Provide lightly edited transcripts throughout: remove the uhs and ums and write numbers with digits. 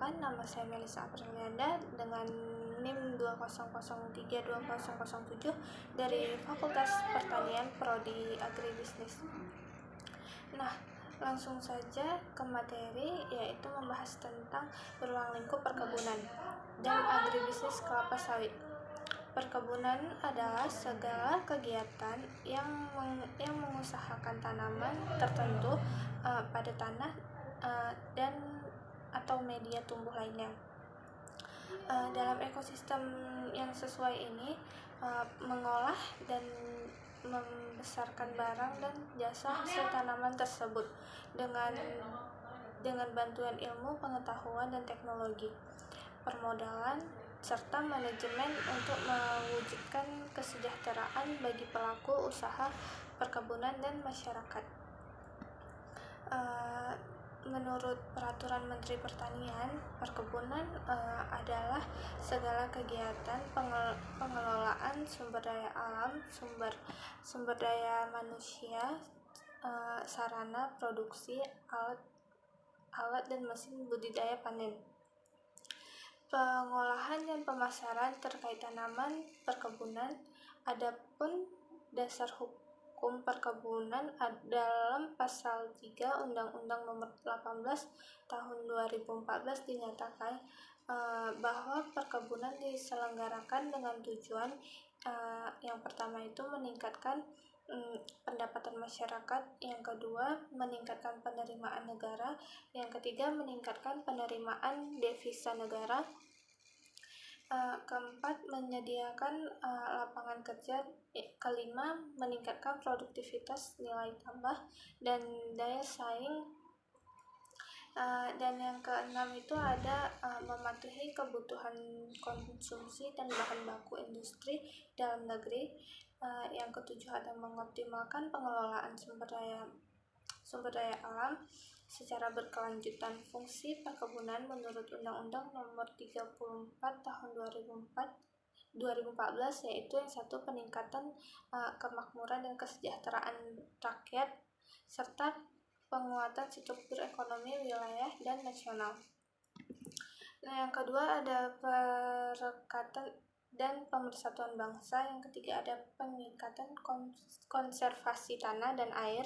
Perkenalkan, nama saya Melissa Aprilianda dengan NIM 200320007 dari Fakultas Pertanian Prodi Agribisnis. Nah, langsung saja ke materi, yaitu membahas tentang ruang lingkup perkebunan dan agribisnis kelapa sawit. Perkebunan adalah segala kegiatan yang mengusahakan tanaman tertentu pada tanah dan atau media tumbuh lainnya. Dalam ekosistem yang sesuai ini mengolah dan membesarkan barang dan jasa hasil tanaman tersebut dengan bantuan ilmu, pengetahuan, dan teknologi, permodalan, serta manajemen untuk mewujudkan kesejahteraan bagi pelaku usaha perkebunan dan masyarakat. Menurut Peraturan Menteri Pertanian, perkebunan adalah segala kegiatan pengelolaan sumber daya alam, sumber daya manusia, sarana produksi, alat dan mesin budidaya panen. Pengolahan dan pemasaran terkait tanaman perkebunan. Adapun dasar hukum perkebunan dalam pasal 3 Undang-Undang Nomor 18 Tahun 2014 dinyatakan bahwa perkebunan diselenggarakan dengan tujuan yang pertama itu meningkatkan pendapatan masyarakat, yang kedua meningkatkan penerimaan negara, yang ketiga meningkatkan penerimaan devisa negara, keempat menyiapkan lapangan kerja, kelima meningkatkan produktivitas, nilai tambah, dan daya saing, dan yang keenam itu ada mematuhi kebutuhan konsumsi dan bahan baku industri dalam negeri, yang ketujuh ada mengoptimalkan pengelolaan sumber daya alam secara berkelanjutan. Fungsi perkebunan menurut Undang-Undang Nomor 34 Tahun 2014 yaitu yang satu, peningkatan kemakmuran dan kesejahteraan rakyat serta penguatan struktur ekonomi wilayah dan nasional. Nah, yang kedua ada perekatan dan pemersatuan bangsa, yang ketiga ada peningkatan konservasi tanah dan air,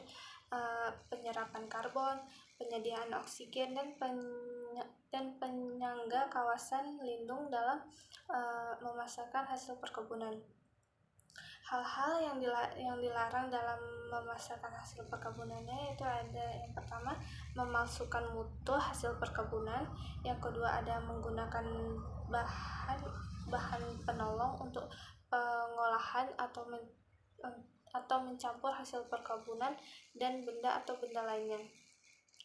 penyerapan karbon, penyediaan oksigen, dan penyangga kawasan lindung dalam memasarkan hasil perkebunan. Hal-hal yang dilarang dalam memasarkan hasil perkebunannya itu ada yang pertama memalsukan mutu hasil perkebunan, yang kedua ada menggunakan bahan penolong untuk pengolahan atau mencampur hasil perkebunan dan benda atau benda lainnya.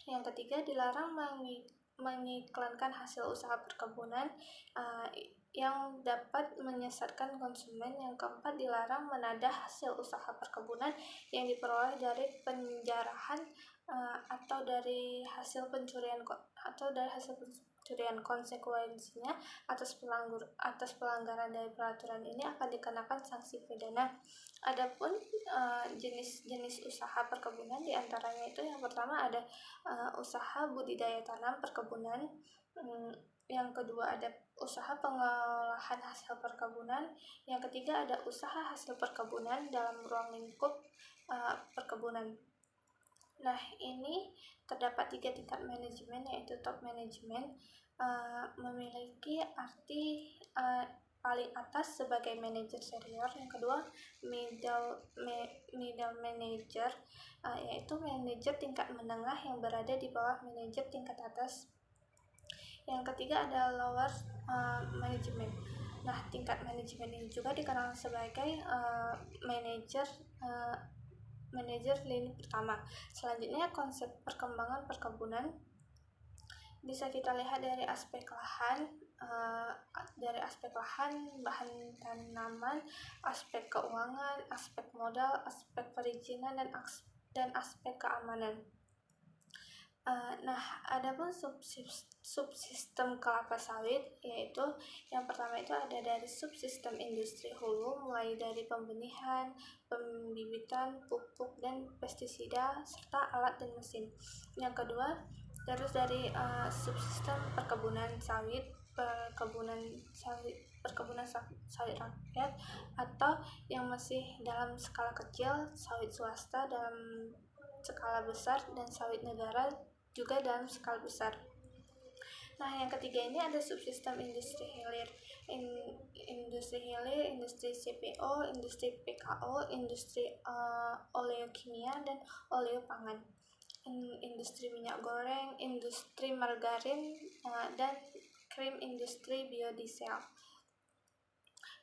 Yang ketiga dilarang mengiklankan hasil usaha perkebunan yang dapat menyesatkan konsumen. Yang keempat dilarang menadah hasil usaha perkebunan yang diperoleh dari penjarahan atau dari hasil pencurian konsekuensinya atas pelanggaran dari peraturan ini akan dikenakan sanksi pidana. Adapun jenis-jenis usaha perkebunan diantaranya itu yang pertama ada usaha budidaya tanam perkebunan, yang kedua ada usaha pengolahan hasil perkebunan, yang ketiga ada usaha hasil perkebunan dalam ruang lingkup perkebunan. Nah, ini terdapat 3 tingkat manajemen, yaitu top manajemen, memiliki arti paling atas sebagai manajer senior, yang kedua middle manager, yaitu manajer tingkat menengah yang berada di bawah manajer tingkat atas, yang ketiga ada lower management. Nah, tingkat manajemen ini juga dikenal sebagai manajer lini pertama. Selanjutnya konsep perkembangan perkebunan bisa kita lihat dari aspek lahan, bahan tanaman, aspek keuangan, aspek modal, aspek perizinan, dan aspek keamanan. Nah, adapun subsistem kelapa sawit, yaitu yang pertama itu ada dari subsistem industri hulu, mulai dari pembenihan, pembibitan, pupuk dan pestisida serta alat dan mesin. Yang kedua Terus dari subsistem perkebunan sawit, sawit rakyat, atau yang masih dalam skala kecil, sawit swasta dalam skala besar, dan sawit negara juga dalam skala besar. Nah, yang ketiga ini ada subsistem industri hilir. Industri hilir, industri CPO, industri PKO, industri oleokimia dan oleopangan, industri minyak goreng, industri margarin, dan krim, industri biodiesel.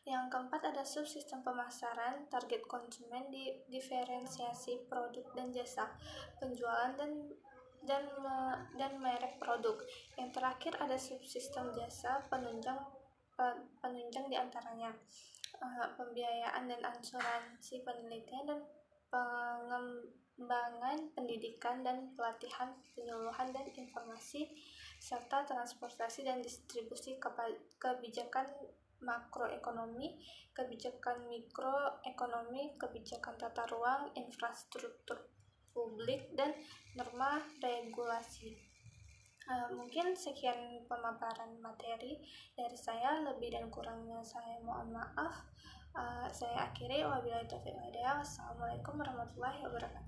Yang keempat ada subsistem pemasaran, target konsumen, diferensiasi produk dan jasa, penjualan dan merek produk. Yang terakhir ada subsistem jasa, penunjang diantaranya pembiayaan dan asuransi, penelitian dan pengembangan pendidikan dan pelatihan, penyuluhan dan informasi, serta transportasi dan distribusi kebijakan makroekonomi, kebijakan mikroekonomi, kebijakan tata ruang, infrastruktur publik, dan norma regulasi. Mungkin sekian pemaparan materi dari saya, lebih dan kurangnya saya mohon maaf. Saya akhiri, wabillahi taufiq wal hidayah. Wassalamualaikum warahmatullahi wabarakatuh.